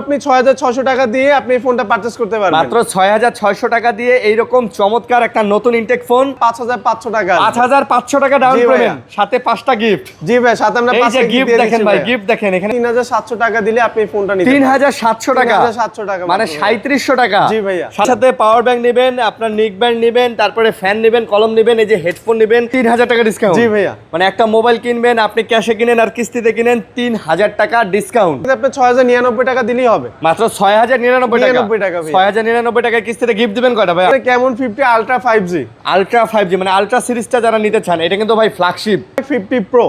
আপনি ৬৬০০ টাকা দিয়ে আপনি এই ফোনটা পারচেজ করতে পারবেন। মাত্র ৬৬০০ টাকা দিয়ে এইরকম চমৎকার একটা নতুন ইনটেক ফোন ৫৫০০ টাকা। ৫৫০০ টাকা ডাউন পেমেন্ট, সাথে 5টা গিফট। জি ভাই, সাথে আমরা 5টা গিফট দেখেন ভাই, গিফট দেখেন এখানে ৩৭০০ টাকা দিলে আপনি এই ফোনটা নিতে পারবেন। ৩৭০০ টাকা, ৩৭০০ টাকা মানে ৩৭০০ টাকা। জি ভাইয়া। সাথে পাওয়ার ব্যাংক নেবেন, আপনার নিক ব্যান্ড নেবেন, তারপরে ফ্যান নেবেন, কলম নেবেন, এই যে হেডফোন নেবেন, ৩০০০ টাকা ডিসকাউন্ট। জি ভাইয়া। মানে একটা মোবাইল কিনবেন, আপনি ক্যাশে কিনেন আর কিস্তিতে কিনেন, ৩০০০ টাকা ডিসকাউন্ট। আপনি ৬০৯৯ টাকা দিলেই হবে। মাত্র ৬০৯৯ টাকা। ৬০৯৯ টাকা কিস্তিতে গিফট দিবেন কয়টা ভাই? কেমন 50 আলট্রা 5G। আলট্রা 5G মানে আলট্রা সিরিজটা যারা নিতে চান, এটা কিন্তু ভাই ফ্ল্যাগশিপ। 50 প্রো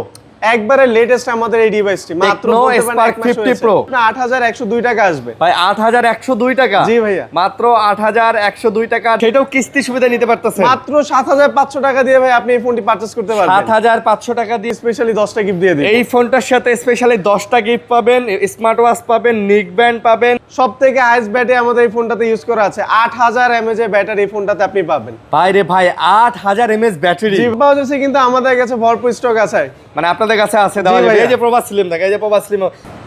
একবারে লেটেস্ট আমাদের এই ডিভাইসটি, মাত্র স্পার্ক 50 প্রো ৮১০২ টাকা আসবে ভাই। ৮১০২ টাকা। জি ভাইয়া, মাত্র ৮১০২ টাকা। সেটাও কিস্তি সুবিধা নিতে পারতেছেন মাত্র ৭৫০০ টাকা দিয়ে ভাই আপনি এই ফোনটি পারচেজ করতে পারবেন। ৭৫০০ টাকা দিয়ে স্পেশালি 10টা গিফট দিয়ে দিই। এই ফোনটার সাথে স্পেশালি 10টা গিফট পাবেন, স্মার্ট ওয়াচ পাবেন, নিক ব্যান্ড পাবেন। সবথেকে হাইয়েস্ট ব্যাটারি আমাদের এই ফোনটাতে ইউজ করা আছে। ৮০০০ এমএএইচ এর ব্যাটারি এই ফোনটাতে আপনি পাবেন। ভাই রে ভাই, ৮০০০ এমএএইচ ব্যাটারি। জি পাওয়া যাচ্ছে, কিন্তু আমাদের কাছে ভরপুর স্টক আছে। মানে আপনাদের কাছে আছে দেওয়া যাবে। এই যে প্রবাস সিলিম দেখে, এই যে প্রবাস সিলিম।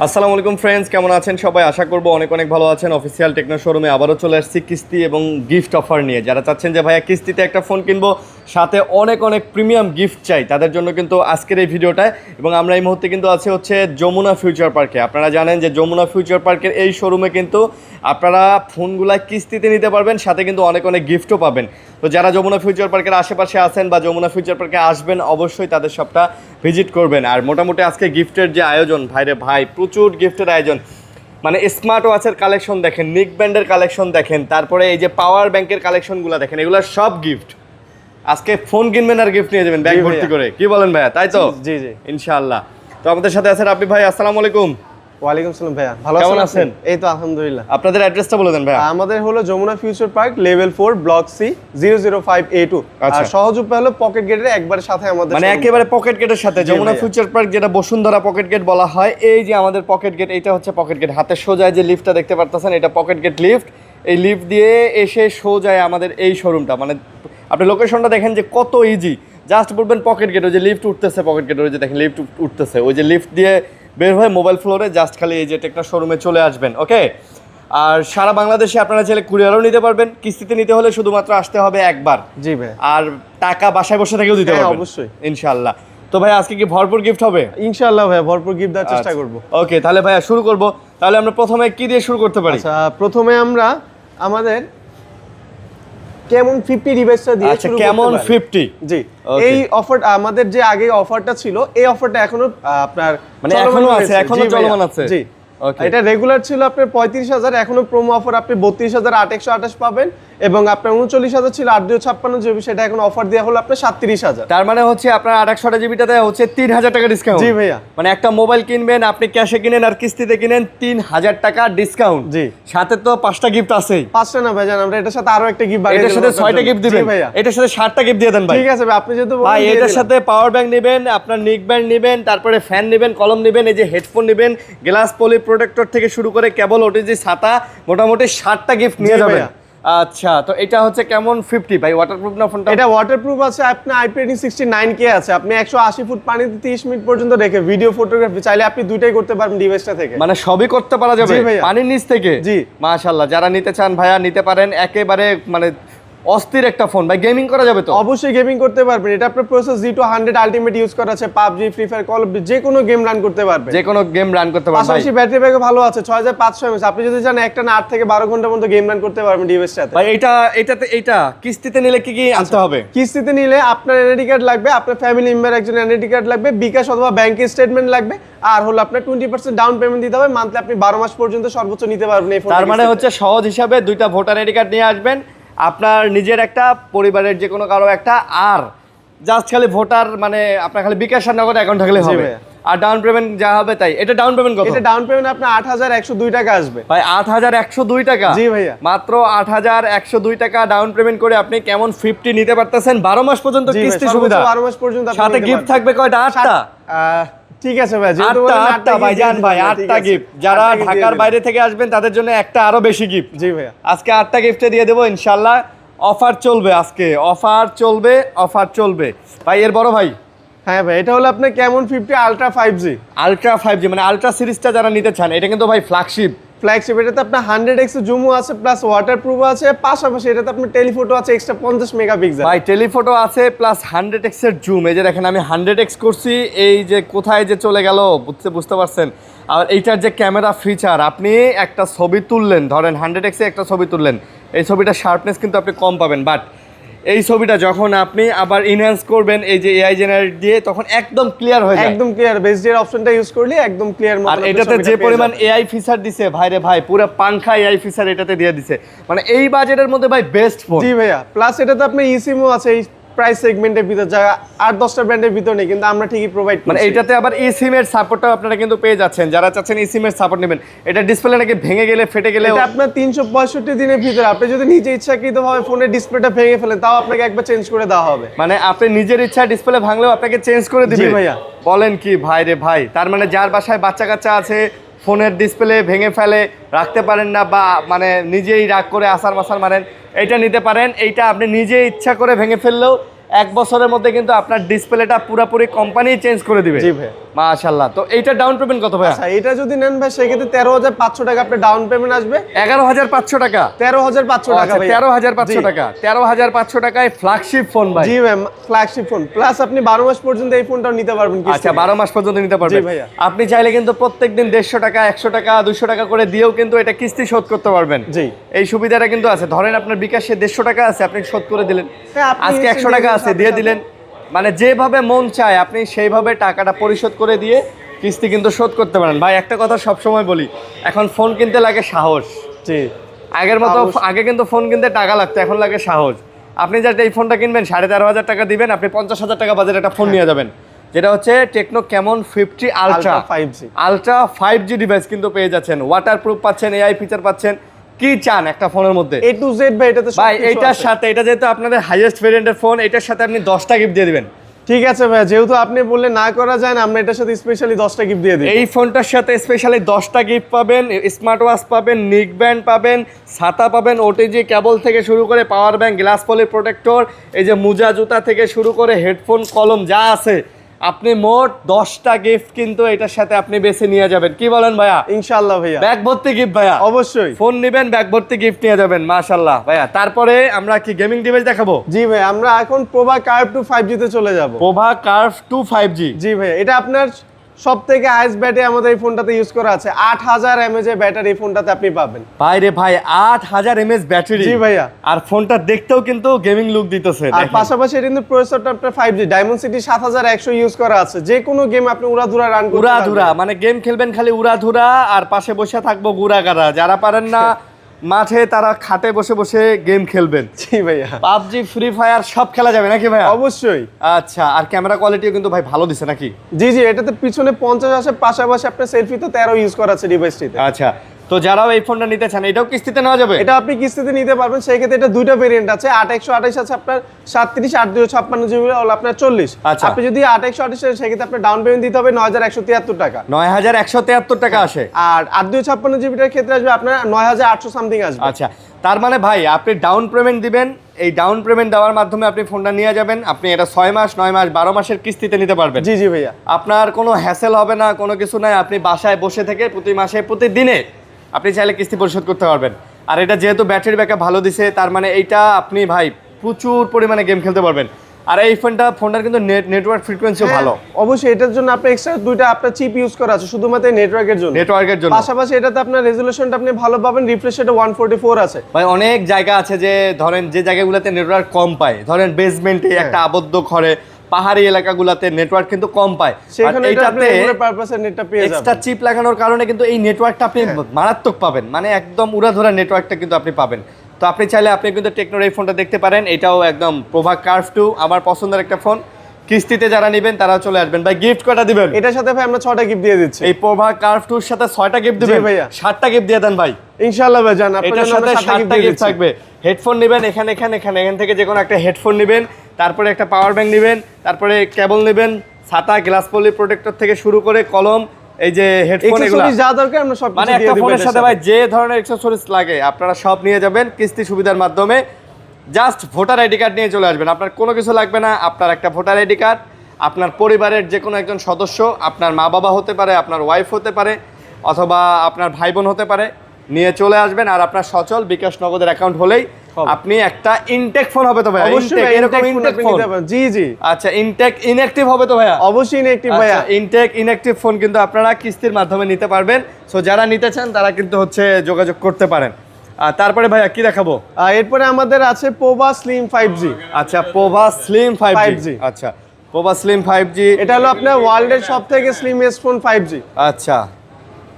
আসসালামু আলাইকুম ফ্রেন্ডস, কেমন আছেন সবাই? আশা করব অনেক অনেক ভালো আছেন। অফিসিয়াল টেকনো শোরুমে আবারও চলে আসছি কিস্তি এবং গিফট অফার নিয়ে। যারা চাচ্ছেন যে ভাইয়া কিস্তিতে একটা ফোন কিনবো, সাথে অনেক অনেক প্রিমিয়াম গিফট চাই, তাদের জন্য কিন্তু আজকের এই ভিডিওটা। এবং আমরা এই মুহূর্তে কিন্তু আছি হচ্ছে যমুনা ফিউচার পার্কে। আপনারা জানেন যে যমুনা ফিউচার পার্কের এই শোরুমে কিন্তু আপনারা ফোনগুলা কিস্তিতে নিতে পারবেন, সাথে কিন্তু অনেক অনেক গিফটও পাবেন। তো যারা যমুনা ফিউচার পার্কের আশেপাশে আছেন বা যমুনা ফিউচার পার্কে আসবেন, অবশ্যই তাদের সবটা ভিজিট করবেন। আর মোটামুটি আজকে গিফটের যে আয়োজন, ভাইরে ভাই প্রচুর গিফটের আয়োজন। মানে স্মার্ট ওয়াচের কালেকশন দেখেন, নিক ব্যান্ডের কালেকশন দেখেন, তারপরে এই যে পাওয়ার ব্যাংকের কালেকশনগুলো দেখেন, এগুলো সব গিফট। আজকে ফোন কিনবেন আর গিফট নিয়ে যাবেন ব্যাগ ভর্তি করে। কি বলেন ভাইয়া, তাই তো? জি জি ইনশাআল্লাহ। তো আমাদের সাথে আছেন আপনি ভাই। আসসালামু আলাইকুম। ওয়ালাইকুম সালাম ভাইয়া, ভালো কেমন আছেন? এই তো আলহামদুলিল্লাহ। আপনাদের অ্যাড্রেসটা বলে দেন ভাইয়া। আমাদের হলো Jamuna Future Park level 4 block C 005A2। আর সহজ উপায় হলো পকেট গেটের একবারে সাথে আমাদের, মানে একেবারে পকেট গেটের সাথে যমুনা ফিউচার পার্ক, যেটা বসুন্ধরা পকেট গেট বলা হয়। এই যে আমাদের পকেট গেট, এটা হচ্ছে পকেট গেট। হাতের সোজায় যে লিফটটা দেখতে পারতেছেন, এটা পকেট গেট লিফট। এই লিফট দিয়ে এসে সোজায় আমাদের এই শোরুমটা। মানে আপনি লোকেশনটা দেখেন যে কত ইজি। জাস্ট বলবেন পকেট গেট, ওই যে লিফট উঠতেছে পকেট গেট, ওই যে দেখেন লিফট উঠতেছে, ওই যে লিফট দিয়ে বের হয়ে মোবাইল ফ্লোরে জাস্ট খালি এই যে টেকনো শোরুমে চলে আসবেন। ওকে। আর সারা বাংলাদেশে আপনারা চাইলে কুরিয়ারও নিতে পারবেন। কিস্তিতে নিতে হলে শুধুমাত্র আসতে হবে একবার। জি ভাই। আর টাকা বাসায় বসে থেকেও দিতে পারবেন অবশ্যই ইনশাআল্লাহ। তো ভাই আজকে কি ভরপুর গিফট হবে? ইনশাআল্লাহ ভাই, ভরপুর গিফট দেওয়ার চেষ্টা করব। ওকে, তাহলে ভাইয়া শুরু করব। তাহলে আমরা প্রথমে কি দিয়ে শুরু করতে পারি? আচ্ছা, প্রথমে আমরা আমাদের কেমন 50 ডিভাইসটা দিয়ে শুরু করতে পারি। কেমন 50? জি। এই অফার আমাদের যে আগে অফারটা ছিল, এই অফারটা এখনো আপনার মানে এখনো আছে, এখনো চলমান আছে। জি। এটা রেগুলার ছিল আপনার ৩৫,০০০, এখনো প্রোমো অফার আপনি ৩২,৮২৮ পাবেন। এবং আপনার ৩৯,০০০ ছিল ৮২56 জিবি, সেটা এখন অফার দেওয়া হলো আপনার ৩৭,০০০। তার মানে হচ্ছে আপনার ৮৬০ জিবিটাতে হচ্ছে ৩০০০ টাকা ডিসকাউন্ট। জি ভাইয়া। মানে একটা মোবাইল কিনবেন, আপনি ক্যাশে কিনেন আর কিস্তিতে কিনেন, ৩০০০ টাকা ডিসকাউন্ট। জি। সাথে তো 5টা গিফট আছেই। 5টা না ভাই, জান আমরা এটার সাথে আরো একটা গিফট বাড়িয়ে এটার সাথে 6টা গিফট দিবেন ভাইয়া। এটার সাথে 7টা গিফট দিয়ে দেন ভাই। ঠিক আছে ভাই, আপনি যেহেতু ভাই এটার সাথে পাওয়ার ব্যাংক নেবেন, আপনার নিক ব্যান্ড নেবেন, তারপরে ফ্যান নেবেন, কলম নেবেন, এই যে হেডফোন নেবেন, গ্লাস পলি প্রোটেক্টর থেকে শুরু করে কেবল ওটিজি ছাতা, মোটামুটি 7টা গিফট নিয়ে যাবেন। আচ্ছা, তো এটা হচ্ছে কেমন 50 ভাই? ওয়াটারপ্রুফ না ফোনটা? এটা ওয়াটারপ্রুফ আছে, আপনার IP rating 69K আছে। আপনি 180 ফুট পানিতে 30 মিনিট পর্যন্ত রেখে ভিডিও ফটোগ্রাফি চাইলে আপনি দুইটাই করতে পারবেন ডিভাইসটা থেকে। মানে সবই করতে পারা যাবে পানির নিচ থেকে? জি। মাশাআল্লাহ। যারা নিতে চান ভাইয়া নিতে পারেন। একেবারে মানে অস্থির একটা ফোন ভাই। গেমিং করা যাবে তো? অবশ্যই গেমিং করতে পারবেন। এটা আপনার প্রসেস G200 আলটিমেট ইউজ করা আছে। PUBG, free fire, call of duty যে কোনো গেম রান করতে পারবেন। যে কোনো গেম রান করতে পারবেন। পাশাপাশি ব্যাটারি ব্যাকআপ ভালো আছে, 6500 mAh। আপনি যদি চান একটা না 8 থেকে 12 ঘন্টার মধ্যে গেম রান করতে পারবেন ডিভাইসটাতে। ভাই এটা কিস্তিতে নিলে কি কি আনতে হবে? কিস্তিতে নিলে আপনার এনআইডি কার্ড লাগবে, আপনার ফ্যামিলি মেম্বার একজন এনআইডি কার্ড লাগবে, বিকাশ অথবা ব্যাংকের স্টেটমেন্ট লাগবে, আর হলো আপনার 20% ডাউন পেমেন্ট দিতে হবে। মান্থলি আপনি 12 মাস পর্যন্ত সর্বোচ্চ নিতে পারবেন এই ফোন। তার মানে হচ্ছে সহজ হিসাবে 2টা ভোটার আইডি কার্ড নিয়ে আসবেন, আপনার নিজের একটা, পরিবারের যে কোনো কারো একটা, আর জাস্ট খালি ভোটার মানে আপনার খালি বিকাশ আর নগদ অ্যাকাউন্ট থাকলে হবে। আর ডাউন পেমেন্ট যা হবে তাই। এটা ডাউন পেমেন্ট কত? এটা ডাউন পেমেন্ট আপনার ৮১০২ টাকা আসবে ভাই। ৮১০২ টাকা? জি ভাইয়া। মাত্র ৮১০২ টাকা ডাউন পেমেন্ট করে আপনি কেমন 50 নিতে পারতেছেন। 12 মাস পর্যন্ত কিস্তি সুবিধা। 12 মাস পর্যন্ত সাথে গিফট থাকবে কয়টা? 8টা? ঠিক আছে ভাই, আটটা ভাই জান ভাই, 8টা গিফট। যারা ঢাকার বাইরে থেকে আসবেন তাদের জন্য একটা আরো বেশি গিফট। জি ভাইয়া। আজকে 8টা গিফটে দিয়ে দেবো ইনশাআল্লাহ। অফার চলবে আজকে, অফার চলবে ভাই। এর বড় ভাই? হ্যাঁ ভাই, এটা হলো আপনার কেমন 50 আলট্রা 5G। আলট্রা 5G মানে আলট্রা সিরিজটা যারা নিতে চান, এটা কিন্তু ভাই ফ্ল্যাগশিপ। ফ্ল্যাগশিপ, এটাতে আপনার 100x জুমও আছে প্লাস ওয়াটারপ্রুফ আছে, পাশাপাশি এটাতে আপনার টেলিফোটো আছে এক্সট্রা 50 মেগাপিক্সেল। ভাই টেলিফোটো আছে প্লাস 100x এর জুম, এই যে দেখেন আমি 100x করছি, এই যে কোথায় যে চলে গেল বুঝতে পারছেন। আর এইটার যে ক্যামেরা ফিচার, আপনি একটা ছবি তুললেন, ধরেন 100x এ একটা ছবি তুললেন, এই ছবিটা শার্পনেস কিন্তু আপনি কম পাবেন, বাট এই ছবিটা যখন আপনি আবার ইনহ্যান্স করবেন এই যে এআই জেনারেট দিয়ে, তখন একদম ক্লিয়ার হয়ে যায়, একদম ক্লিয়ার। বেসড এর অপশনটা ইউজ করলে একদম ক্লিয়ার মতো। আর এটাতে যে পরিমাণ এআই ফিচার দিছে ভাইরে ভাই, পুরো পাংখা এআই ফিচার এটাতে দিয়ে দিছে, মানে এই বাজেটের মধ্যে ভাই বেস্ট ফোন। জি ভাইয়া, প্লাস এটাতে আপনার ইসিমও আছে এই প্রাইস সেগমেন্টের ভিতর, যা 8-10টা ব্র্যান্ডের ভিতর নেই, কিন্তু আমরা ঠিকই প্রোভাইড করি। মানে এইটাতে আবার eSIM এর সাপোর্টটাও আপনারা কিন্তু পেয়ে যাচ্ছেন, যারা চাচ্ছেন eSIM এর সাপোর্ট নেবেন। এটা ডিসপ্লে নাকি ভেঙে গেলে ফেটে গেলে এটা আপনার 365 দিনের ভিতরে আপনি যদি নিজে ইচ্ছাকৃতভাবে ফোনের ডিসপ্লেটা ভেঙে ফেলেন, তাও আপনাকে একবার চেঞ্জ করে দেওয়া হবে। মানে আপনি নিজের ইচ্ছা ডিসপ্লে ভাঙলেও আপনাকে চেঞ্জ করে দিবে। জি ভাইয়া। বলেন কি ভাই রে ভাই, তার মানে যার বাসায় বাচ্চা কাচ্চা আছে, ফোনের ডিসপ্লে ভেঙে ফেলে, রাখতে পারেন না, বা মানে নিজেই রাগ করে আসার মাসার মারেন, এইটা নিতে পারেন। এইটা আপনি নিজে ইচ্ছা করে ভেঙে ফেললেও 1 বছরের মধ্যে কিন্তু আপনার ডিসপ্লেটা পুরোপুরি কোম্পানি চেঞ্জ করে দিবে। জি ভাই। মাশাআল্লাহ। তো এইটা ডাউন পেমেন্ট কত ভাই? আচ্ছা, এটা যদি নেন ভাই সেক্ষেত্রে 13,500 টাকা আপনার ডাউন পেমেন্ট আসবে। 11,500 টাকা? 13,500 টাকা ভাই। 13,500 টাকা। 13,500 টাকায় ফ্ল্যাগশিপ ফোন ভাই। জি ভাই, ফ্ল্যাগশিপ ফোন, প্লাস আপনি 12 মাস পর্যন্ত এই ফোনটাও নিতে পারবেন। আচ্ছা, 12 মাস পর্যন্ত নিতে পারবেন। জি ভাইয়া। আপনি চাইলে কিন্তু প্রত্যেকদিন 150 টাকা, 100 টাকা, 200 টাকা করে দিয়েও কিন্তু এটা কিস্তি শোধ করতে পারবেন। জি। এই সুবিধাটা কিন্তু আছে। ধরেন আপনার বিকাশে 150 টাকা আছে, আপনি শোধ করে দিলেন। হ্যাঁ, আপনি আজকে 100 টাকা আছে, দিয়ে দিলেন। মানে যেভাবে মন চায় আপনি সেইভাবে টাকাটা পরিশোধ করে দিয়ে কিস্তি কিন্তু শোধ করতে পারেন। ভাই একটা কথা সবসময় বলি, এখন ফোন কিনতে লাগে সাহস। জি। আগের মতো আগে কিন্তু ফোন কিনতে টাকা লাগতো, এখন লাগে সাহস। আপনি যাতে এই ফোনটা কিনবেন 13,500 টাকা দিবেন, আপনি 50,000 টাকা বাজেট একটা ফোন নিয়ে যাবেন, যেটা হচ্ছে techno Camon 50 ultra 5G। Ultra 5G device কিন্তু পেয়ে যাচ্ছেন, ওয়াটারপ্রুফ পাচ্ছেন, এআই ফিচার পাচ্ছেন। কি চান একটা ফোনের মধ্যে? A to Z ভাই, এটাতে সব ভাই কিছু এইটার আছে। সাথে, এটা যেহেতু আপনাদের হাইয়েস্ট ভেরিয়েন্টের ফোন, এটার সাথে আপনি 10টা গিফট দিয়ে দিবেন। ঠিক আছে ভাই, যেহেতু আপনি বললে না করা যায় না, আমরা এটার সাথে স্পেশালি 10টা গিফট দিয়ে দিই। এই ফোনটার সাথে স্পেশালি 10টা গিফট পাবেন, স্মার্ট ওয়াচ পাবেন, নিক ব্যান্ড পাবেন, ছাতা পাবেন, ওটিজি কেবল থেকে শুরু করে power bank, glass poly protector, এই যে মোজা জুতা থেকে শুরু করে হেডফোন, কলম যা আছে, আপনি মোট 10টা গিফট কিন্তু এটার সাথে আপনি বেছে নিয়ে যাবেন। কি বলেন ভাইয়া? ইনশাআল্লাহ ভাইয়া। ব্যাগ ভর্তি গিফট ভাইয়া। অবশ্যই। ফোন নেবেন, ব্যাগ ভর্তি গিফট নিয়ে যাবেন। মাশাআল্লাহ ভাইয়া। তারপরে আমরা কি গেমিং ডিভাইস দেখাবো? জি ভাই, আমরা এখন প্রভা কার্ভ টু 5G তে চলে যাব। প্রভা কার্ভ টু 5G। জি ভাই, এটা আপনার সব থেকে হাইস্ট ব্যাটারি আমাদের এই ফোনটাতে ইউজ করা আছে। 8000 mAh এর ব্যাটারি এই ফোনটাতে আপনি পাবেন। ভাই রে ভাই, 8000 mAh ব্যাটারি। জি ভাইয়া। আর ফোনটা দেখতেও কিন্তু গেমিং লুক দিতেছে। আর পাশাপাশি এটা কিন্তু প্রসেসরটা আপনার 5G ডায়মন্ডসিটি 7100 ইউজ করা আছে। যে কোনো গেম আপনি উড়াধুরা রান করতে পারবেন। উড়াধুরা মানে গেম খেলবেন খালি উড়াধুরা, আর পাশে বসে থাকবো গুড়াগাড়া। যারা পারেন না মাঠে, তারা খাটে বসে বসে গেম খেলবেন। জি ভাইয়া। পাবজি, ফ্রি ফায়ার সব খেলা যাবে নাকি ভাইয়া? অবশ্যই। আচ্ছা, আর ক্যামেরা কোয়ালিটিও কিন্তু ভাই ভালো দিছে নাকি? জি জি, এটাতে পিছনে 50 আছে, পাশাপাশি আপনার সেলফি তো 13 ইউজ করা আছে ডিভাইসটিতে। আচ্ছা, তো যারাও এই ফোনটা নিতে চান, এটাও কিস্তিতে নেওয়া যাবে? এটা আপনি কিস্তিতে নিতে পারবেন। সেই ক্ষেত্রে এটা দুইটা ভেরিয়েন্ট আছে, 8128 আছে আপনার 37, 8256 জিবি হলো আপনার 40। আচ্ছা। আপনি যদি 8128 সেই ক্ষেত্রে আপনার ডাউন পেমেন্ট দিতে হবে 9173 টাকা। 9173 টাকা আসে। আর 8256 জিবিটার ক্ষেত্রে আসবে আপনার 9800 সামথিং আসবে। আচ্ছা, তার মানে ভাই আপনি ডাউন পেমেন্ট দিবেন, এই ডাউন পেমেন্ট দেওয়ার মাধ্যমে আপনি ফোনটা নিয়ে যাবেন। আপনি এটা 6 মাস, 9 মাস, 12 মাসের কিস্তিতে নিতে পারবেন। জি জি ভাইয়া। আপনার কোনো হ্যাসেল হবে না, কোনো কিছু নাই। আপনি বাসায় বসে থেকে প্রতি মাসে, প্রতিদিনে আপনি চাইলে কিস্তি পরিশোধ করতে পারবেন। আর এটা যেহেতু ব্যাটারি ব্যাকআপ ভালো দিছে, তার মানে এইটা আপনি ভাই প্রচুর পরিমাণে গেম খেলতে পারবেন। আর এই ফোনটার কিন্তু নেটওয়ার্ক ফ্রিকোয়েন্সিও ভালো। অবশ্যই, এটার জন্য আপনি এক্সট্রা দুইটা আপনার চিপ ইউজ করা আছে শুধুমাত্র নেটওয়ার্কের জন্য। নেটওয়ার্কের জন্য। পাশাপাশি এটাতে আপনার রেজোলিউশনটা আপনি ভালো পাবেন, রিফ্রেশ রেট 144 আছে। ভাই অনেক জায়গা আছে যে ধরেন যে জায়গাগুলোতে নেটওয়ার্ক কম পায়, ধরেন বেসমেন্টে একটা আবদ্ধ ঘরে, পাহাড়ি এলাকাগুলোতে নেটওয়ার্ক কিন্তু কম পায়। সেখানে আপনি রেগুলার পারপাসে নেটটা পেয়ে যাবেন। এক্সট্রা চিপ লাগানোর কারণে কিন্তু এই নেটওয়ার্কটা আপনি মারাত্মক পাবেন, মানে একদম উড়াধুরা নেটওয়ার্কটা কিন্তু আপনি পাবেন। তো আপনি চাইলে আপনি কিন্তু টেকনোর এই ফোনটা দেখতে পারেন। এটাও একদম প্রভা কার্ভ 2 আমার পছন্দের একটা ফোন। কিস্তিতে যারা নেবেন তারা চলে আসবেন। ভাই গিফট কয়টা দিবেন? এটার সাথে ভাই আমরা 6টা গিফট দিয়ে দিচ্ছি। এই প্রভা কার্ভ 2 এর সাথে 6টা গিফট দিবেন? জি ভাইয়া। 7টা গিফট দিয়ে দেন ভাই। ইনশাআল্লাহ ভাই, জান আপনার এটার জন্য সাথে আমরা 7টা 7টা গিফট থাকবে। হেডফোন নেবেন, এখান থেকে যে কোনো একটা হেডফোন নেবেন, তারপরে একটা পাওয়ার ব্যাংক নেবেন, তারপরে কেবল নেবেন, ছাতা, গ্লাস পলি প্রোটেক্টর থেকে শুরু করে কলম, এই যে হেডফোন, এগুলো যা দরকার আমরা সব মানে একটা ফোনের সাথে ভাই যে ধরনের অ্যাকসেসরিজ লাগে আপনারা সব নিয়ে যাবেন কিস্তি সুবিধার মাধ্যমে। জাস্ট ভোটার আইডি কার্ড নিয়ে চলে আসবেন, আপনার কোনো কিছু লাগবে না। আপনার একটা ভোটার আইডি কার্ড, আপনার পরিবারের যে কোনো একজন সদস্য, আপনার মা বাবা হতে পারে, আপনার ওয়াইফ হতে পারে, অথবা আপনার ভাই বোন হতে পারে, নিয়ে চলে আসবেন। আর আপনার সচল বিকাশ নগদের অ্যাকাউন্ট হলেই আপনি একটা ইনটেক ফোন হবে তো ভাই, অবশ্যই এরকম ইনটেক ফোন। জি জি, আচ্ছা ইনটেক ইনঅ্যাক্টিভ হবে তো ভাইয়া? অবশ্যই ইনঅ্যাক্টিভ ভাইয়া। ইনটেক ইনঅ্যাক্টিভ ফোন কিন্তু আপনারা কিস্তির মাধ্যমে নিতে পারবেন। সো যারা নিতে চান তারা কিন্তু হচ্ছে যোগাযোগ করতে পারেন। আর তারপরে ভাইয়া কি দেখাবো? এরপরে আমাদের আছে পোভা স্লিম 5G। আচ্ছা পোভা স্লিম 5G। আচ্ছা পোভা স্লিম 5G, এটা হলো আপনার ওয়ার্ল্ডের সবথেকে স্লিমেস্ট ফোন 5G। আচ্ছা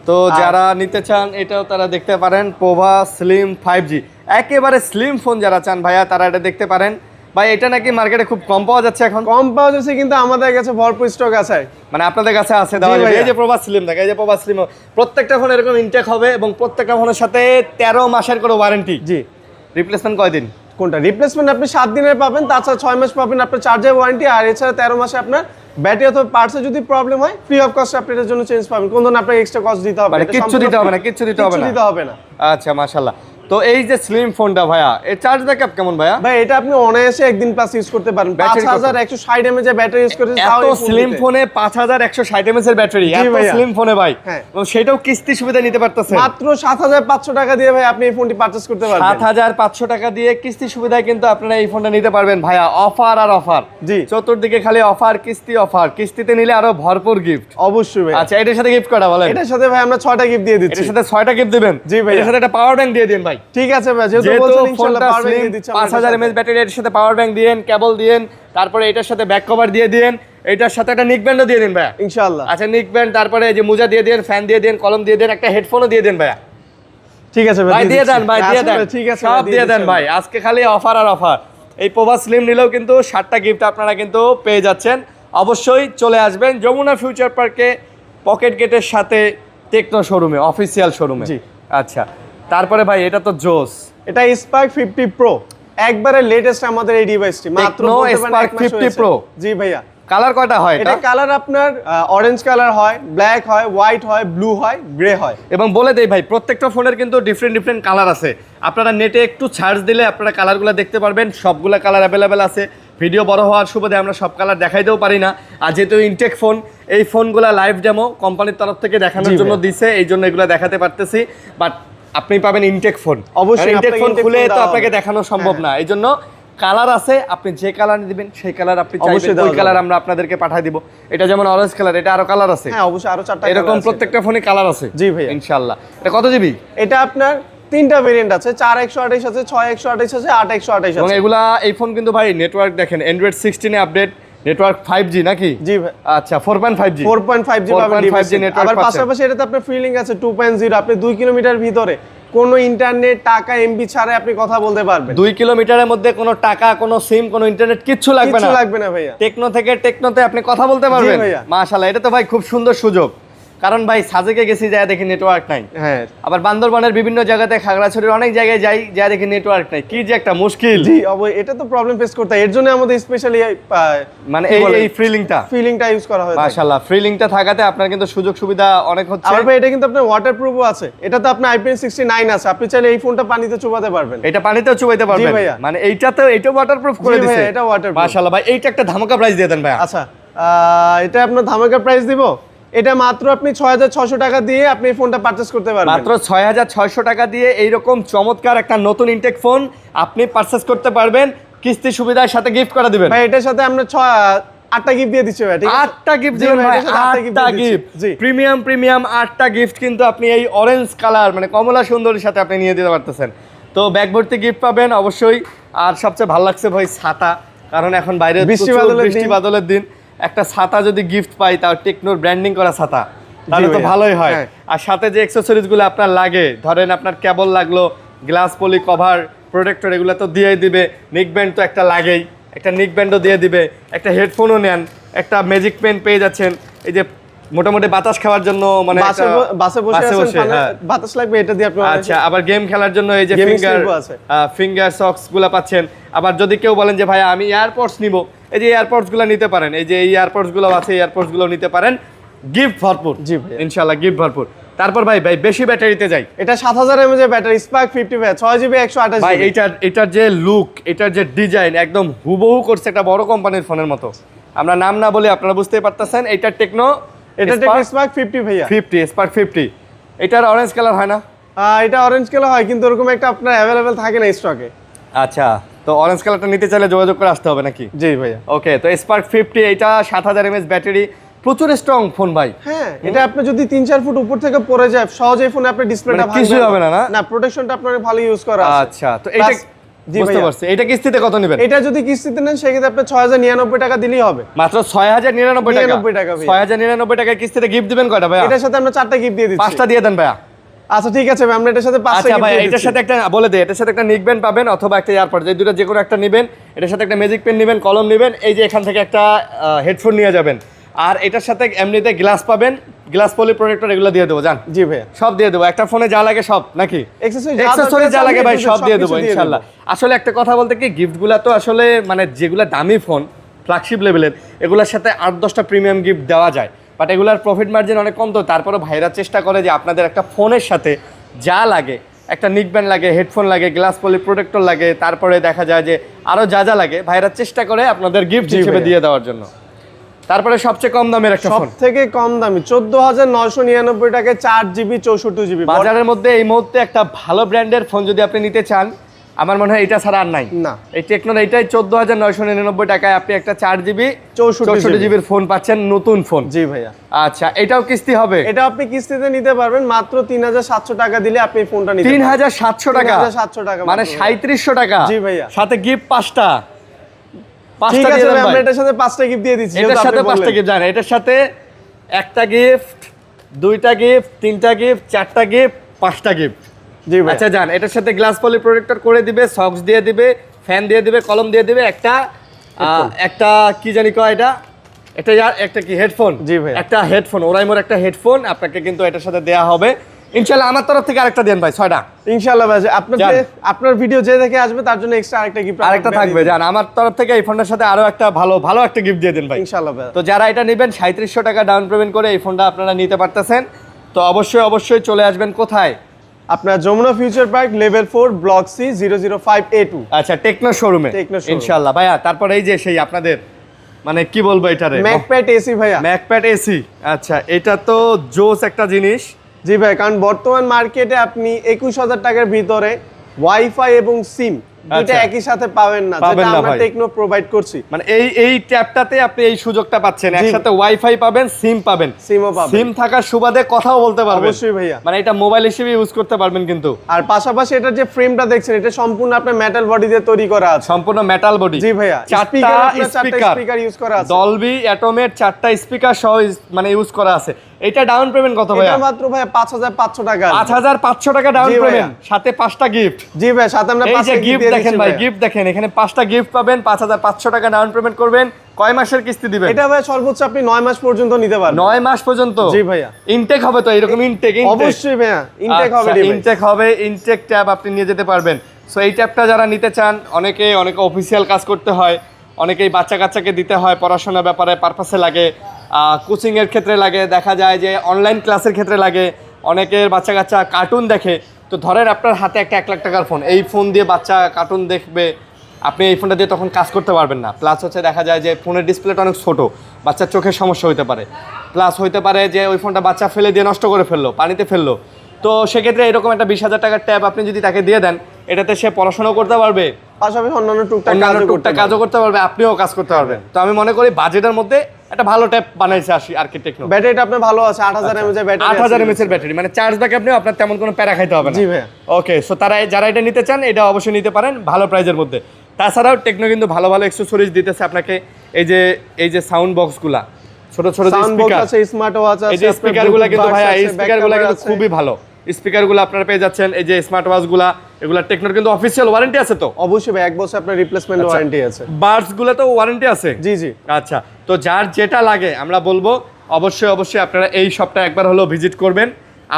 তো যারা নিতে চান এটাও তারা দেখতে পারেন, পোভা স্লিম 5G একেবারে স্লিম ফোন যারা চান ভাইয়া তারা এটা দেখতে পারেন। ভাই এটা নাকি মার্কেটে খুব কম পাওয়া যাচ্ছে এখন? কম পাওয়া যাচ্ছে কিন্তু আমাদের কাছে ভরপুর স্টক আছে। মানে আপনাদের কাছে আছে দেওয়া যাবে। এই যে প্রভা স্লিম দেখে, এই যে প্রভা স্লিম, প্রত্যেকটা ফোন এরকম ইনটেক হবে এবং প্রত্যেকটা ফোনের সাথে 13 মাসের করে ওয়ারেন্টি। জি। রিপ্লেসমেন্ট কয়দিন? কোনটা রিপ্লেসমেন্ট আপনি 7 দিনের পাবেন, তাছাড়া 6 মাস পাবেন আপনার চার্জার ওয়ারেন্টি, আর এছাড়া 13 মাসে আপনার ব্যাটারি অথবা পার্টসে যদি প্রবলেম হয় ফ্রি অফ কস্ট আপনি এর জন্য চেঞ্জ পাবেন। কোন ধরনের আপনাকে এক্সট্রা কস্ট দিতে হবে না, মানে কিচ্ছু দিতে হবে না, কিচ্ছু দিতে হবে না। আচ্ছা মাশাআল্লাহ। তো এই যে স্লিম ফোনটা ভাইয়া, এর চার্জ ব্যাকআপ কেমন ভাইয়া? ভাই এটা আপনি অনায়াসে একদিন প্লাস ইউজ করতে পারেন। 5160 mAh এর ব্যাটারি ইউজ করতে, এত স্লিম ফোনে 5160 mAh এর ব্যাটারি, এত স্লিম ফোনে ভাই, এবং সেটাও কিস্তি সুবিধা নিতে পারতেছেন মাত্র 7500 টাকা দিয়ে ভাই আপনি এই ফোনটি পারচেজ করতে পারবেন। 7500 টাকা দিয়ে কিস্তি সুবিধায় কিন্তু আপনারা এই ফোনটা নিতে পারবেন ভাইয়া। অফার আর অফার, জি চতুর্দিকে খালি অফার, কিস্তি অফার, কিস্তিতে নিলে আরো ভরপুর গিফট। অবশ্যই ভাই। আচ্ছা এটার সাথে গিফট করা বলেন? এটার সাথে ভাই আমরা 6টা গিফট দিয়ে দিচ্ছি। এটার সাথে 6টা গিফট দিবেন? জি ভাই। এটার সাথে একটা পাওয়ার ব্যাংক দিয়ে দিন ভাই। ঠিক আছে ভাই, যেহেতু বলছেন ইনশাআল্লাহ পাওয়ার ব্যাংক দিয়ে দিচ্ছি। 5000 mAh ব্যাটারি, এর সাথে পাওয়ার ব্যাংক দিয়েন, কেবল দিয়েন, তারপরে এটার সাথে ব্যাক কভার দিয়ে দিয়েন, এটার সাথে একটা নিক ব্যান্ডও দিয়ে দিন ভাইয়া ইনশাআল্লাহ। আচ্ছা নিক ব্যান্ড, তারপরে এই যে মোজা দিয়ে দেন, ফ্যান দিয়ে দেন, কলম দিয়ে দেন, একটা হেডফোনও দিয়ে দেন ভাইয়া। ঠিক আছে ভাই দিয়ে দেন, ভাই দিয়ে দেন, ঠিক আছে সব দিয়ে দেন ভাই। আজকে খালি অফার আর অফার। এই পোভা স্লিম নিলেও কিন্তু 7টা গিফট আপনারা কিন্তু পেয়ে যাচ্ছেন। অবশ্যই চলে আসবেন যমুনা ফিউচার পার্কে, পকেট গেটের সাথে টেকনো শোরুমে, অফিসিয়াল শোরুমে। জি। আচ্ছা তারপরে ভাই এটা তো জোস, এটা স্পার্ক 50 প্রো, একবারে লেটেস্ট আমাদের এই ডিভাইসটি, মাত্র স্পার্ক 50 প্রো। জি ভাইয়া। কালার কয়টা হয় এটা? কালার আপনার অরেঞ্জ কালার হয়, ব্ল্যাক হয়, হোয়াইট হয়, ব্লু হয়, গ্রে হয়। এবং বলে দেই ভাই প্রত্যেকটা ফোনের কিন্তু ডিফারেন্ট কালার আছে। আপনারা নেটে একটু সার্চ দিলে আপনারা কালারগুলো দেখতে পারবেন, সবগুলা কালার অ্যাভেলেবেল আছে। ভিডিও বড় হওয়ার সুবাদে আমরা সব কালার দেখাইতেও পারি না। আর যেহেতু ইনটেক ফোন, এই ফোনগুলা লাইভ ডেমো কোম্পানির তরফ থেকে দেখানোর জন্য দিছে, এই জন্য এগুলো দেখাতে পারতেছি। বাট আপনি পাবেন ইনটেক ফোন, অবশ্যই ইনটেক ফোন খুলে তো আপনাকে দেখানো সম্ভব না। এই জন্য কালার আছে, আপনি যে কালার দিবেন সেই কালার আপনি চাইবেন, ওই কালার আমরা আপনাদেরকে পাঠিয়ে দিব। এটা যেমন অরেঞ্জ কালার, এটা আরো কালার আছে। হ্যাঁ অবশ্যই আরো 4টা এরকম প্রত্যেকটা ফোনে কালার আছে। জি ভাই ইনশাআল্লাহ। এটা কত জিবি? এটা আপনার 3টা ভেরিয়েন্ট আছে, 4128 আছে, 6128 আছে, 8128 এবং আছে। এগুলা এই ফোন কিন্তু ভাই নেটওয়ার্ক দেখেন অ্যান্ড্রয়েড 16 এ আপডেট, নেটওয়ার্ক 5G নাকি? জি ভাই। আচ্ছা 4.5G 4.5G পাবেন ডিভাইসে। আবার পাশাপাশি এটাতে আপনার ফ্রি লিংক আছে 2.0, আপনি 2 কিলোমিটার ভিতরে কোনো ইন্টারনেট, টাকা, এমবি ছাড়াই আপনি কথা বলতে পারবেন। 2 কিলোমিটারের মধ্যে কোনো টাকা, কোনো সিম, কোনো ইন্টারনেট কিচ্ছু লাগবে না। কিচ্ছু লাগবে না ভাইয়া। টেকনো থেকে টেকনোতে আপনি কথা বলতে পারবেন। মাশাআল্লাহ, এটা তো ভাই খুব সুন্দর সুযোগ। কারণ ভাই সাজেকে গেছি, যায় দেখি নেটওয়ার্ক নাই। হ্যাঁ। আবার বান্দরবানের বিভিন্ন জায়গাতে, খাগড়াছড়ির অনেক জায়গায় যাই, যায় দেখি নেটওয়ার্ক নাই। কি যে একটা মুশকিল। জি এটা তো প্রবলেম ফেস করতে হয়। এর জন্য আমাদের স্পেশালি মানে এই ফ্রি লিংকটা ইউজ করা হয়। মাশাআল্লাহ, ফ্রি লিংকটা থাকাতে আপনার কিন্তু সুযোগ সুবিধা অনেক হচ্ছে। আর ভাই এটা কিন্তু আপনার ওয়াটারপ্রুফও আছে। এটা তো আপনার IPX69 আছে, আপনি চাইলে এই ফোনটা পানিতে চুবাতে পারবেন। এটা পানিতেও চুবাইতে পারবেন। মানে এইটাতেও এটা ওয়াটারপ্রুফ করে দিয়েছে। এটা ওয়াটারপ্রুফ। মাশাআল্লাহ ভাই, এইটা একটা ধামাকা প্রাইস দিয়ে দেন ভাই। আচ্ছা এটা আপনার ধামাকা প্রাইস দিব। এটা মাত্র আপনি 6600 টাকা দিয়ে আপনি এই ফোনটা পারচেজ করতে পারবেন। মাত্র 6600 টাকা দিয়ে এইরকম চমৎকার একটা নতুন ইনটেক ফোন আপনি পারচেজ করতে পারবেন, কিস্তি সুবিধার সাথে গিফট করে দিবেন। ভাই এটার সাথে আমরা 8টা গিফট দিয়ে দিচ্ছি ভাই। ঠিক আছে, 8টা গিফট দিবেন ভাই, 8টা গিফট। প্রিমিয়াম 8টা গিফট কিন্তু আপনি এই অরেঞ্জ কালার মানে কমলা সুন্দরীর সাথে আপনি নিয়ে দিতে পারতেছেন। তো ব্যাগ ভর্তি গিফট পাবেন অবশ্যই। আর সবচেয়ে ভালো লাগছে ভাই ছাতা, কারণ এখন বাইরে বৃষ্টি বাদলের দিন, একটা ছাতা যদি গিফট পাই, তাও টেকনোর ব্র্যান্ডিং করা ছাতা, তাহলে তো ভালোই হয়। আর সাথে যে অ্যাকসেসরিজ গুলো আপনার লাগে, ধরেন আপনার কেবল লাগলো, গ্লাস পলি কভার, প্রোটেক্টর, এগুলো তো দিয়েই দিবে। নিক ব্যান্ড তো একটা লাগেই, একটা নিক ব্যান্ডও দিয়ে দিবে। একটা হেডফোনও নেন, একটা ম্যাজিক পেন পেয়ে যাচ্ছেন। এই যে মোটামুটি বাতাস খাওয়ার জন্য, মানে বাসে বসে বাতাস লাগবে, এটা দিয়ে আপনি। আচ্ছা, আবার গেম খেলার জন্য এই যে ফিঙ্গার সক্স গুলা পাচ্ছেন। আবার যদি কেউ বলেন যে ভাই আমি এয়ারপডস নিব, এই যে এয়ারপডস গুলো নিতে পারেন। এই যে এই এয়ারপডস গুলো আছে, এয়ারপডস গুলো নিতে পারেন। গিফট ভরপুর। জি ভাই ইনশাআল্লাহ গিফট ভরপুর। তারপর ভাই বেশি ব্যাটারিতে যাই। এটা 7000 mAh এর ব্যাটারি, স্পার্ক 50 ভাই, 6GB 128GB। ভাই এটার যে লুক, এটার যে ডিজাইন, একদম হুবহু করছে একটা বড় কোম্পানির ফোনের মতো। আমরা নাম না বলে আপনারা বুঝতেই পারতেছেন। এটা টেকনো স্পার্ক 50 ভাইয়া, 50 স্পার্ক 50। এটার অরেঞ্জ কালার হয় না? এটা অরেঞ্জ কালার হয়, কিন্তু ওরকম একটা আপনার অ্যাভেলেবেল থাকে না স্টকে। আচ্ছা, তো অরেঞ্জ কালারটা নিতে চাইলে যোগাযোগ করে আসতে হবে নাকি? জি ভাইয়া। ওকে, তো স্পার্ক 50 এটা 7000 mAh ব্যাটারি, প্রচুর স্ট্রং ফোন ভাই। হ্যাঁ, এটা আপনি যদি 3-4 ফুট উপর থেকে পড়ে যায় সহজেই ফোনে আপনার ডিসপ্লেটা ভাঙবে, কিছুই হবে না না? না, প্রোটেকশনটা আপনার ভালো ইউজ করা আছে। আচ্ছা, তো এটা জি বুঝতে ভাইয়া। পারছি। এটা কিস্তিতে কত নেবেন? এটা যদি কিস্তিতে নেন সেক্ষেত্রে আপনি 6099 টাকা দিলেই হবে। মাত্র 6099 টাকা। 99 টাকা ভাইয়া। 6099 টাকায় কিস্তিতে গিফট দিবেন কয়টা ভাইয়া? এটার সাথে আমরা 4টা গিফট দিয়ে দিচ্ছি। 5টা দিয়ে দেন ভাইয়া। আচ্ছা ঠিক আছে ভাই, আমরা এটার সাথে 5টা আচ্ছা গিফট ভাই, দিয়ে এটার দিচ্ছি। সাথে একটা বলে দেই, এটার সাথে একটা নিকবেন পাবেন অথবা একটা ইয়ারপড, যে দুটো যে কোনো একটা নেবেন। এটার সাথে একটা ম্যাজিক পেন নেবেন, কলম নেবেন, এই যে এখান থেকে একটা হেডফোন নিয়ে যাবেন। আর এটার সাথে এমনিতে গ্লাস পাবেন, গ্লাস পলি প্রোটেক্টর, এগুলো দিয়ে দেবো জান। জি ভাইয়া। সব দিয়ে দেবো, একটা ফোনে যা লাগে সব নাকি? অ্যাকসেসরি যা লাগে ভাই সব দিয়ে দেবো ইনশাআল্লাহ। আসলে একটা কথা বলতে কি, গিফটগুলো তো আসলে মানে যেগুলো দামি ফোন ফ্ল্যাগশিপ লেভেলের, এগুলোর সাথে 8-10টা প্রিমিয়াম গিফট দেওয়া যায়, বাট এগুলার প্রফিট মার্জিন অনেক কম। তো তারপরে ভাইরা চেষ্টা করে যে আপনাদের একটা ফোনের সাথে যা লাগে, একটা নিকব্যান্ড লাগে, হেডফোন লাগে, গ্লাস পলি প্রোটেক্টর লাগে, তারপরে দেখা যায় যে আরও যা যা লাগে ভাইরা চেষ্টা করে আপনাদের গিফট হিসেবে দিয়ে দেওয়ার জন্য। তারপরে সবচেয়ে কম দামের একটা ফোন, সবথেকে কম দামি 14999 টাকায় 4GB 64GB বাজারের মধ্যে এই মুহূর্তে একটা ভালো ব্র্যান্ডের ফোন যদি আপনি নিতে চান, আমার মনে হয় এটা ছাড়া আর নাই না। এই টেকনোর এইটাই 14999 টাকায় আপনি একটা 4GB 64GB ফোন পাচ্ছেন, নতুন ফোন। জি ভাইয়া। আচ্ছা, এটাও কিস্তি হবে? এটা আপনি কিস্তিতে নিতে পারবেন, মাত্র 3700 টাকা দিলে আপনি এই ফোনটা নিতে পারবেন। 3700 টাকা, 3700 টাকা মানে মাত্র। 3700 টাকা। জি ভাইয়া। সাথে গিফট 5টা। ঠিক 5টা আছে দিয়ে ভাই, দেন আমরা ভাই। এটার সাথে 5টা গিফট দিয়ে দিচ্ছি। এটার সাথে 5টা গিফট জানেন, এটার সাথে একটা গিফট, 2টা গিফট, 3টা গিফট, 4টা গিফট, 5টা গিফট। জি ভাই। আচ্ছা জান, এটার সাথে গ্লাস পলি প্রোটেক্টর করে দিবে, সক্স দিয়ে দিবে, ফ্যান দিয়ে দিবে, কলম দিয়ে দিবে, একটা কি জানি কয় এটা, একটা কি হেডফোন। জি ভাই। একটা হেডফোন, ওরাইমোর একটা হেডফোন আপনাকে কিন্তু এটার সাথে দেয়া হবে ইনশাআল্লাহ। আমার তরফ থেকে আরেকটা দেন ভাই, 6টা ইনশাআল্লাহ ভাই। আপনার ভিডিও যে দেখে আসবে তার জন্য এক্সট্রা আরেকটা গিফট আরেকটা থাকবে জান। আমার তরফ থেকে এই ফোনটার সাথে আরো একটা ভালো একটা গিফট দিয়ে দেন ভাই ইনশাআল্লাহ ভাই। তো যারা এটা নেবেন 3700 টাকা ডাউন পেমেন্ট করে এই ফোনটা আপনারা নিতে পারতেছেন। তো অবশ্যই চলে আসবেন কোথায়? আপনার Jamuna Future Park level 4 block C 005A2। আচ্ছা, টেকনো শোরুমে ইনশাআল্লাহ ভাইয়া। তারপর এই যে সেই আপনাদের মানে কি বলবো এটারে, ম্যাকপ্যাড এসি ভাইয়া। ম্যাকপ্যাড এসি। আচ্ছা, এটা তো জোস একটা জিনিস। জি ভাই, কারণ বর্তমান মার্কেটে আপনি 21000 টাকার ভিতরে ওয়াইফাই এবং সিম দুটো একই সাথে পাবেন না, যেটা আমরা টেকনো প্রোভাইড করছি। মানে এই ট্যাবটাতে আপনি এই সুযোগটা পাচ্ছেন, একসাথে ওয়াইফাই পাবেন, সিম পাবেন, সিমও পাবেন, সিম থাকার সুবাদে কথাও বলতে পারবেন। অবশ্যই ভাইয়া, মানে এটা মোবাইল হিসেবে ইউজ করতে পারবেন কিন্তু। আর পাশাপাশি এটার যে ফ্রেমটা দেখছেন, এটা সম্পূর্ণ আপনার মেটাল বডি দিয়ে তৈরি করা আছে, সম্পূর্ণ মেটাল বডি। জি ভাইয়া। চারটা স্পিকার ইউজ করা আছে, ডলবি অ্যাটমের 4টা স্পিকার সহ মানে ইউজ করা আছে। এটা ডাউন পেমেন্ট কত ভাইয়া? এটা মাত্র ভাইয়া 5500 টাকা। 5500 টাকা ডাউন পেমেন্ট, সাথে 5টা গিফট। জি ভাই, সাথে আমরা 5টা গিফট দেখেন ভাই, গিফট দেখেন, এখানে 5টা গিফট পাবেন। 5500 টাকা ডাউন পেমেন্ট করবেন। কয় মাসের কিস্তি দিবেন? এটা ভাই সর্বোচ্চ আপনি 9 মাস পর্যন্ত নিতে পারবেন। 9 মাস পর্যন্ত? জি ভাইয়া। ইনটেক হবে তো এরকম? ইনটেক অবশ্যই ভাইয়া, ইনটেক হবে। ইনটেক হবে, ইনটেক ট্যাব আপনি নিয়ে যেতে পারবেন। সো এই ট্যাবটা যারা নিতে চান, অনেকে অফিসিয়াল কাজ করতে হয়, অনেকেই বাচ্চা কাচ্চাকে দিতে হয়, পড়াশোনার ব্যাপারে পারপাসে লাগে, কোচিংয়ের ক্ষেত্রে লাগে, দেখা যায় যে অনলাইন ক্লাসের ক্ষেত্রে লাগে, অনেকের বাচ্চা কাচ্চা কার্টুন দেখে। তো ধরেন আপনার হাতে একটা 1 লাখ টাকার ফোন, এই ফোন দিয়ে বাচ্চা কার্টুন দেখবে, আপনি এই ফোনটা দিয়ে তখন কাজ করতে পারবেন না। প্লাস হচ্ছে দেখা যায় যে ফোনের ডিসপ্লেটা অনেক ছোট, বাচ্চার চোখের সমস্যা হতে পারে। প্লাস হতে পারে যে ওই ফোনটা বাচ্চা ফেলে দিয়ে নষ্ট করে ফেললো, পানিতে ফেললো। তো সেক্ষেত্রে এরকম একটা 20000 টাকার ট্যাব আপনি যদি তাকে দিয়ে দেন, এটাতে সে পড়াশোনাও করতে পারবে, পাশাপাশি অন্যান্য টুকটাক কাজও করতে পারবে, আপনিও কাজ করতে পারবেন। তো আমি মনে করি বাজেটের মধ্যে একটা ভালো ট্যাব বানাইছে আর কি টেকনো। ব্যাটারিটা আপনার ভালো আছে, 8000 mAh এর ব্যাটারি, 8000 mAh এর ব্যাটারি, মানে চার্জ ব্যাকআপ নিয়ে আপনার তেমন কোনো প্যারা খাইতে হবে না। জি ভাই। ওকে, সো যারা এটা নিতে চান এটা অবশ্যই নিতে পারেন ভালো প্রাইজের মধ্যে। তাছাড়াও টেকনো কিন্তু ভালো অ্যাকসেসরিজ দিতেছে আপনাকে। এই যে সাউন্ড বক্সগুলা, ছোট স্পিকার আছে, স্মার্ট ওয়াচ আছে, এই যে স্পিকারগুলো কিন্তু ভাই, এই স্পিকারগুলো কিন্তু খুবই ভালো স্পিকারগুলো আপনারা পেয়ে যাচ্ছেন। এই যে স্মার্ট ওয়াচগুলা, এগুলা টেকনোর কিন্তু অফিশিয়াল ওয়ারেন্টি আছে তো? অবশ্যই ভাই, 1 বছর আপনার রিপ্লেসমেন্ট ওয়ারেন্টি আছে। বাডসগুলো তো ওয়ারেন্টি আছে? জি। আচ্ছা, তো যার যেটা লাগে আমরা বলবো অবশ্যই আপনারা এই শপটা একবার হলো ভিজিট করবেন।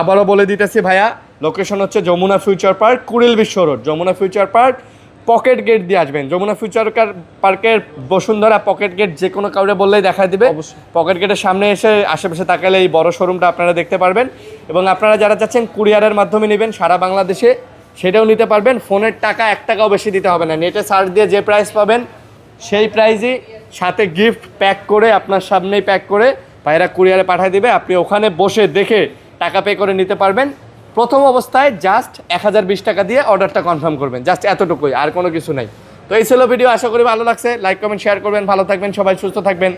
আবারও বলে দিতেছি ভাইয়া, লোকেশন হচ্ছে Jamuna Future Park, Kuril Bishwa road, Jamuna Future Park, pocket gate দিয়ে আসবেন। যমুনা ফিউচার পার্কের বসুন্ধরা পকেট গেট যে কোনো কাউরে বললেই দেখা দিবে। পকেট গেটের সামনে এসে আশেপাশে তাকালে এই বড় শোরুমটা আপনারা দেখতে পারবেন। এবং আপনারা যারা চাচ্ছেন কুরিয়ারের মাধ্যমে নেবেন সারা বাংলাদেশে, সেটাও নিতে পারবেন। ফোনের টাকা 1 টাকাও বেশি দিতে হবে না, নেটে সার্চ দিয়ে যে প্রাইস পাবেন সেই প্রাইসই, সাথে গিফট প্যাক করে আপনার সামনেই প্যাক করে ভাইরা কুরিয়ারে পাঠিয়ে দিবে। আপনি ওখানে বসে দেখে টাকা পে করে নিতে পারবেন। প্রথম অবস্থায় জাস্ট 1020 টাকা দিয়ে অর্ডারটা কনফার্ম করবেন, জাস্ট এতটুকুই, আর কোনো কিছু নাই। তো এই ছিল ভিডিও, আশা করি ভালো লাগছে। লাইক কমেন্ট শেয়ার করবেন, ভালো থাকবেন সবাই, সুস্থ থাকবেন।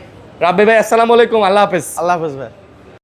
রাব্বি ভাই আসসালামু আলাইকুম, আল্লাহ হাফেজ। আল্লাহ হাফেজ ভাই।